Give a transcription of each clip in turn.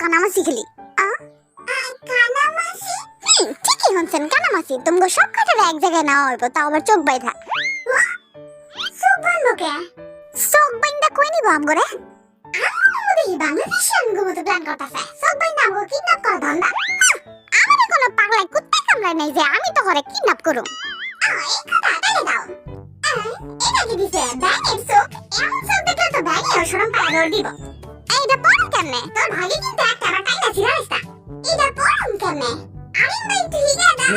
কানামাছি খেলি কানামাছি ঠিকই হনছেন কানামাছি তোমগো সব কাটারে এক জায়গায় নাও হইব তাও আবার চোখ বাইধা চোখ বান্ধব কে চোখ বাইন্দা কই নিব আমগরে আমাদের বাংলাদেশি আমগো মতো প্ল্যান করতেছে চোখ বাইন্দা আমগো কিডন্যাপ করা ধান্দা আমারে কোনো পাগলাই কুত্তা কামড়ায় নাই যে আমি তো ঘরে কিডন্যাপ করুম এই কথা তালে দাও এটা কি দিছে ব্যাঙের চোখ এমন চোখ দেখলে তো ব্যাঙের শরম পায় দৌড় দিব এইটা পড়ুম কেমনে তোর ভাগে কিন্তু একটা আমার টাইনা ছিড়াইস না এটা পড়ুম কেমনে আমি মাই তুই গাদা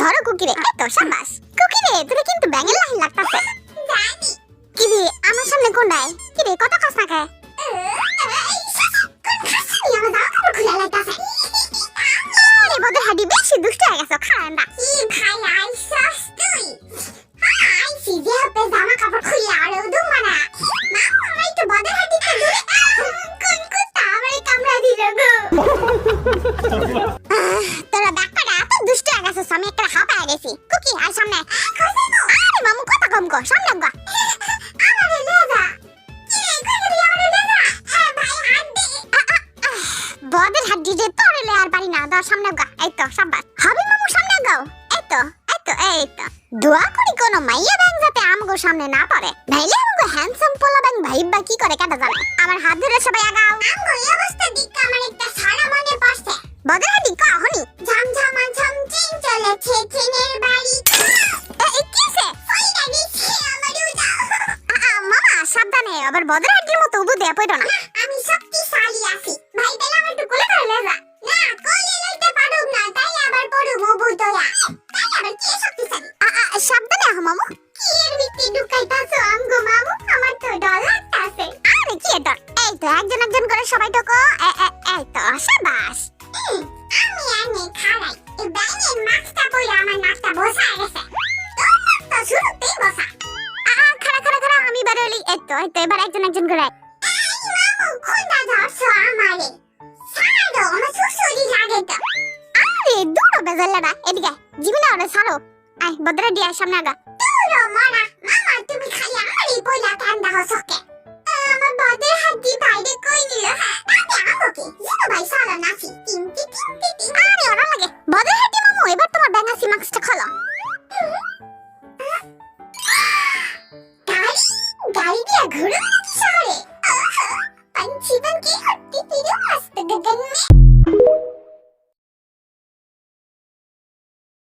ধরো কুকিরে এত শাবাশ কুকিরে তোরে কিন্তু ব্যাঙের লাহিন লাগতাছে জানি কি রে আমার সামনে কোনটায় কি রে কত কষ্ট না খায় আমার দাও কাপড় খুলে লাইতাছে আরে বদর হাডি বেশি দুষ্ট হয়ে গেছো খায় না কি ভাই আইছস তুই আইছি যে হাতে জামা কাপড় খুলে আরে দুমা না মামা আমায় তো বদর হাডি তে দূরে কোন কুত্তা আমারে কামড়া দিল গো তোরা ডাক্তার এত দুষ্ট হয়ে গেছে আমি একটা হাঁপায় গেছি কুকি আর সামনে আরে মামু কথা কম কর সামনে গা আমারে লেজা কি রে কই গেলি আমারে লেজা ভাই হাত দে বদের হাড্ডি যে তোরে লে আর পারি না দাও সামনে গা এই তো সাবাস হবে মামু সামনে গাও এই তো দোয়া করি কোন মাইয়া ব্যাং যাতে আমগো সামনে না পড়ে নাইলে আমগো হ্যান্ডসাম পোলা ব্যাং ভাইবা কি করে কাটা জানে আমার হাত ধরে সবাই আগাও আমগো এই অবস্থা দিকে আমার একটা সারা মনে পড়ছে বদের হাড্ডি কখনি ঝমঝমা ঝমচিং চলেছে চিনের বাড়ি এই কিসে ফইনা দিছে আমার উদাও মামা সাবধানে আবার বদের হাড্ডির মতো উবু দেয়া পড়ো না আমি শক্তিশালী আছি ভাই তাহলে আমার একটু কোলে ধরে লেজা না কোলে লইতে পারুম না তাই আবার পড়ুম উবু দয়া তাই আবার কি শক্তিশালী সাবধানে আহ মামু কি এর ভিতরে ঢুকাইতাছো আমগো মামু আমার তো ডর লাগতাছে আরে কি ডর এই তো একজন একজন করে সবাই ঢোকো এই তো শাবাশ আমি আনে খাড়াই এই ব্যাঙের মাছটা পড়ে আমার নাকটা বসায় গেছে তোর নাক তো শুরুতেই বসা খাড়া আমি বেরোলি এই তো এবার একজন একজন করে এই মামু কোনটা ধরছো আমারে ছাড়ো আমার সুসুরি লাগে তো আরে দূরো বেজাল্লাটা এদিকে জীবনে ওরে ছাড়ো আই বদরা দিয়া সামনে আগা দূরো মরা মামা তুমি খালি আমারই পয়লা ঠান্ডা হসকে আমার বদের হাড্ডি বাইরে কই দিল তাতে আমাকে জিনো ভাই সারা নাচি টিংটি আরে ওরা লাগে বদের হাড্ডি মামু এবার তোমার ব্যাঙাসি মাস্কটা খোলো গাড়ি দিয়া ঘুরো নাকি শহরে पंछी बन के उड़ती फिरो मस्त गगन में